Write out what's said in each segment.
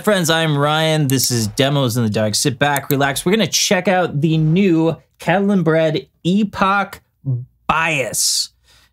friends, I'm Ryan. This is Demos in the Dark. Sit back, relax. We're going to check out the new Catalinbread Epoch Bias.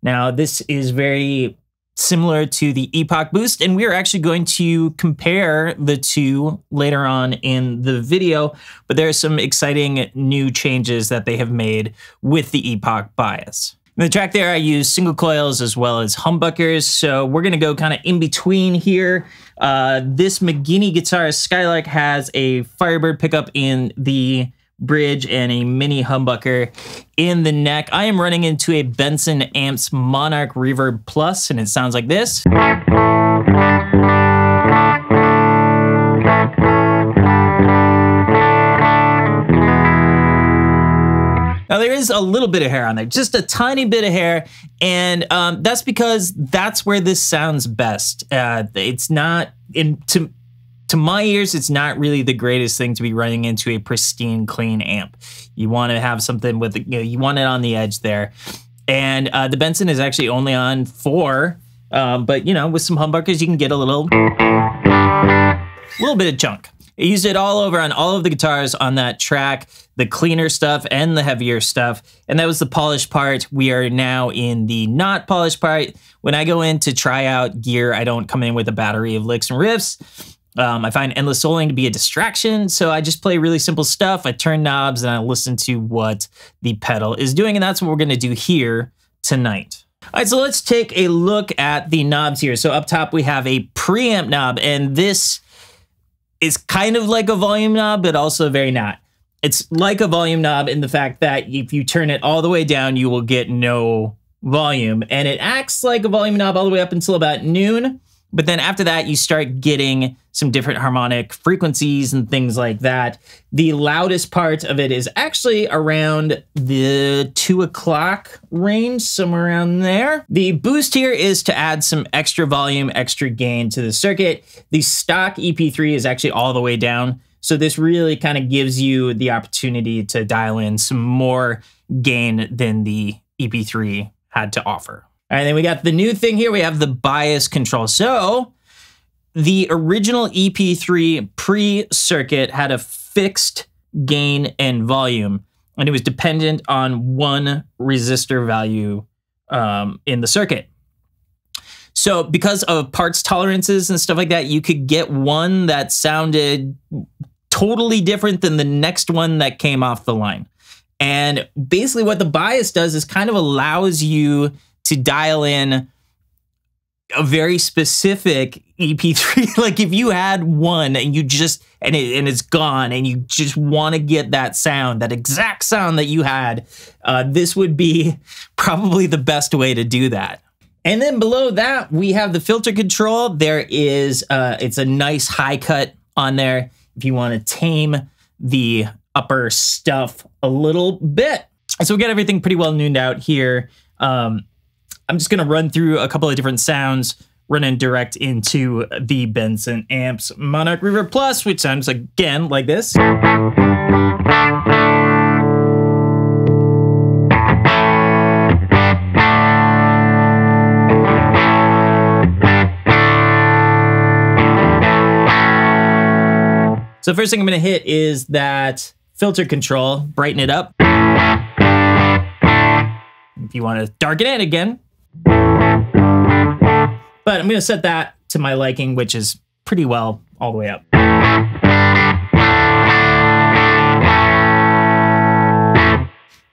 Now, this is very similar to the Epoch Boost, and we're actually going to compare the two later on in the video, but there are some exciting new changes that they have made with the Epoch Bias. In the track there, I use single coils as well as humbuckers, so we're gonna go kind of in between here. This McGinney guitar Skylark has a Firebird pickup in the bridge and a mini humbucker in the neck. I am running into a Benson Amps Monarch Reverb Plus, and it sounds like this. Now there is a little bit of hair on there, just a tiny bit of hair, and that's because that's where this sounds best. It's not, to my ears, it's not really the greatest thing to be running into a pristine, clean amp. You want to have something with, you want it on the edge there. And the Benson is actually only on 4, but with some humbuckers, you can get a little bit of junk. I used it all over on all of the guitars on that track, the cleaner stuff and the heavier stuff. And that was the polished part. We are now in the not polished part. When I go in to try out gear, I don't come in with a battery of licks and riffs. I find endless soloing to be a distraction, so I just play really simple stuff. I turn knobs and I listen to what the pedal is doing, and that's what we're gonna do here tonight. All right, so let's take a look at the knobs here. So up top we have a preamp knob, and this is kind of like a volume knob, but also very not. It's like a volume knob in the fact that if you turn it all the way down, you will get no volume, and it acts like a volume knob all the way up until about noon. But then after that, you start getting some different harmonic frequencies and things like that. The loudest part of it is actually around the 2 o'clock range, somewhere around there. The boost here is to add some extra volume, extra gain to the circuit. The stock EP3 is actually all the way down. So this really kind of gives you the opportunity to dial in some more gain than the EP3 had to offer. All right, then we got the new thing here. We have the bias control. So the original EP3 pre-circuit had a fixed gain and volume, and it was dependent on one resistor value in the circuit. So because of parts tolerances and stuff like that, you could get one that sounded totally different than the next one that came off the line. And basically what the bias does is kind of allows you to dial in a very specific EP3. Like if you had one and you just, and it's gone and you just want to get that sound, that exact sound that you had, this would be probably the best way to do that. And then below that, we have the filter control. There is, it's a nice high cut on there if you want to tame the upper stuff a little bit. So we got everything pretty well nooned out here. I'm just gonna run through a couple of different sounds, running direct into the Benson Amps Monarch Reverb Plus, which sounds again like this. So first thing I'm gonna hit is that filter control, brighten it up. If you want to darken it again. But I'm going to set that to my liking, which is pretty well all the way up.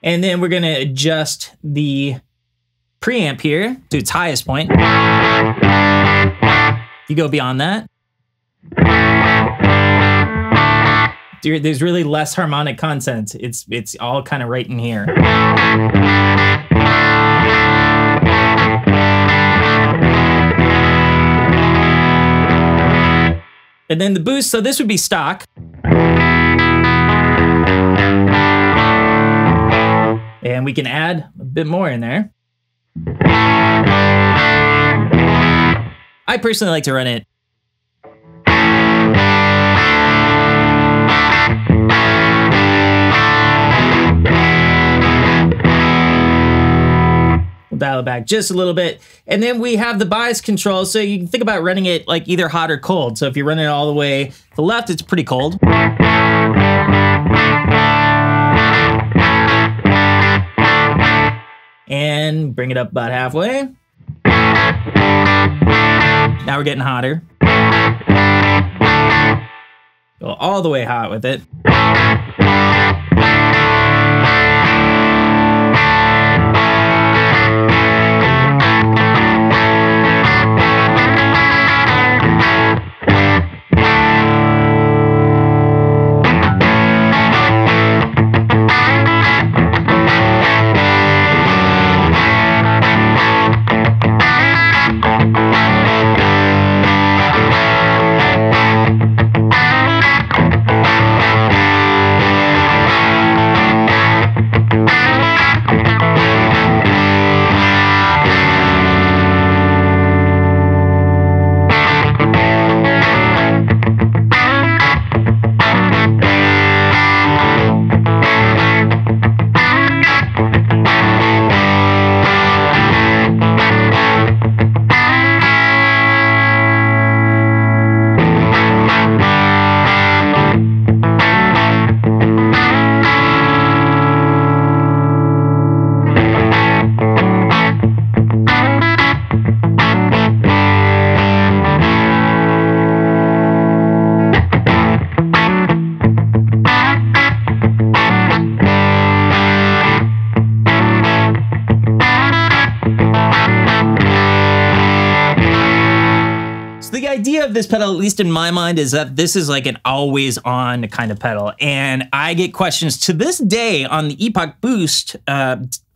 And then we're going to adjust the preamp here to its highest point. If you go beyond that, there's really less harmonic content. It's all kind of right in here. And then the boost, so this would be stock. And we can add a bit more in there. I personally like to run it dial dial it back just a little bit. And then we have the bias control. So you can think about running it like either hot or cold. So if you run it all the way to the left, it's pretty cold. And bring it up about halfway. Now we're getting hotter. Go all the way hot with it. The idea of this pedal, at least in my mind, is that this is like an always on kind of pedal. And I get questions to this day on the Epoch Boost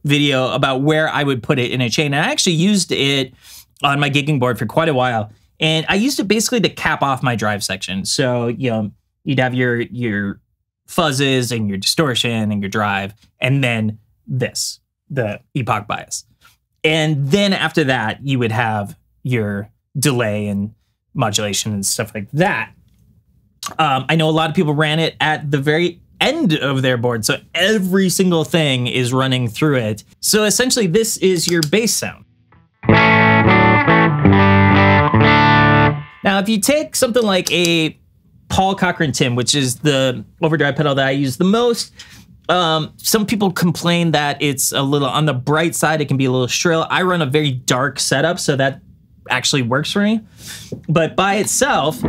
video about where I would put it in a chain. And I actually used it on my gigging board for quite a while. And I used it basically to cap off my drive section. So, you know, you'd have your fuzzes and your distortion and your drive, and then this, the Epoch Bias. And then after that, you would have your delay and modulation and stuff like that. I know a lot of people ran it at the very end of their board, so every single thing is running through it. So essentially, this is your bass sound. Now, if you take something like a Paul Cochran Tim, which is the overdrive pedal that I use the most, some people complain that it's a little on the bright side. It can be a little shrill. I run a very dark setup, so that actually works for me. But by itself,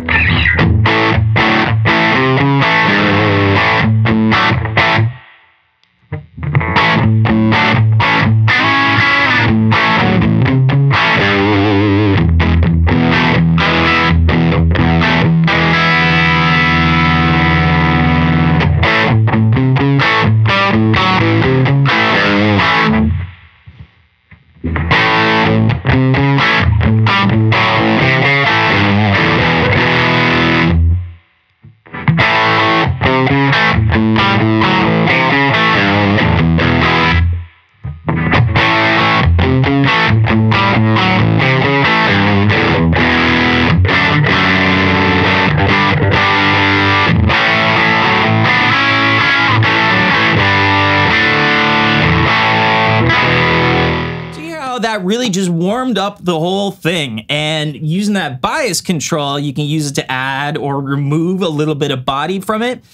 that really just warmed up the whole thing. And using that bias control, you can use it to add or remove a little bit of body from it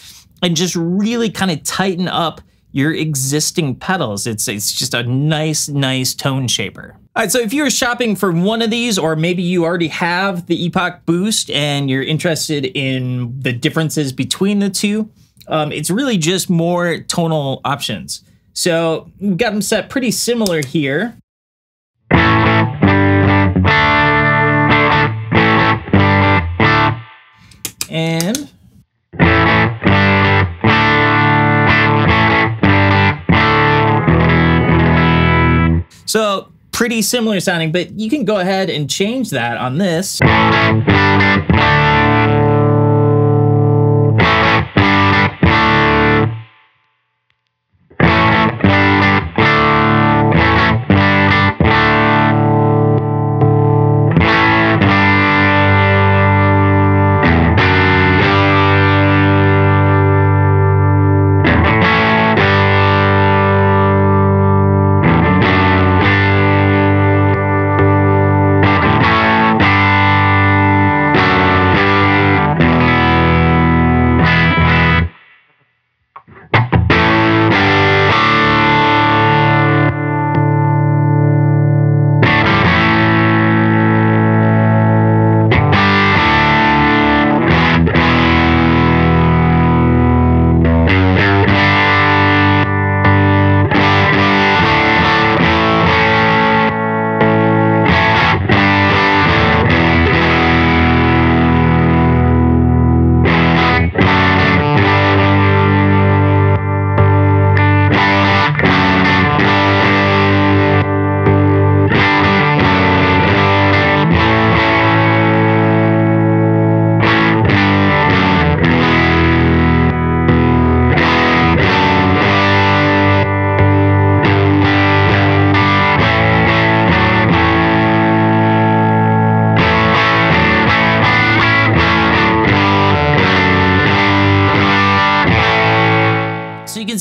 and just really kind of tighten up your existing pedals. It's just a nice tone shaper. All right, so if you're shopping for one of these, or maybe you already have the Epoch Boost and you're interested in the differences between the two, it's really just more tonal options. So we've got them set pretty similar here. And so pretty similar sounding, but you can go ahead and change that on this.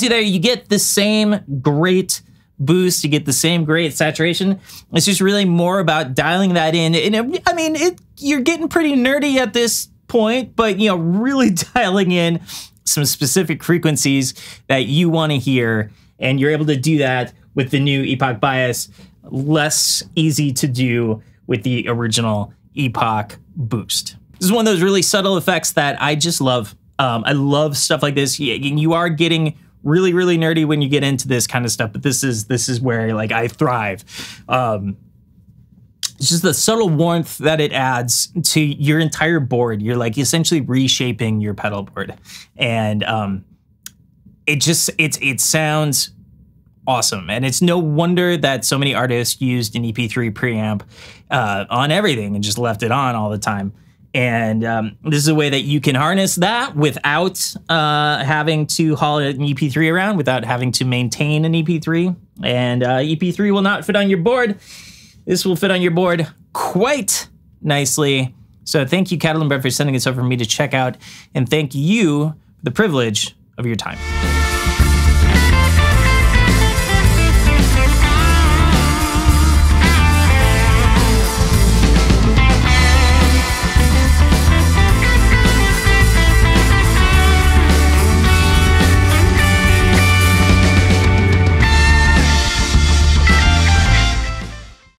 frequency there, you get the same great boost, you get the same great saturation. It's just really more about dialing that in. And I mean, you're getting pretty nerdy at this point, but you know, really dialing in some specific frequencies that you want to hear, and you're able to do that with the new Epoch Bias. Less easy to do with the original Epoch Boost. This is one of those really subtle effects that I just love. I love stuff like this. You are getting really, really nerdy when you get into this kind of stuff, but this is where like I thrive. It's just the subtle warmth that it adds to your entire board. You're like essentially reshaping your pedal board, and it sounds awesome. And it's no wonder that so many artists used an EP3 preamp on everything and just left it on all the time. And this is a way that you can harness that without having to haul an EP3 around, without having to maintain an EP3. And EP3 will not fit on your board. This will fit on your board quite nicely. So thank you, Catalinbread, for sending this over for me to check out. And thank you for the privilege of your time.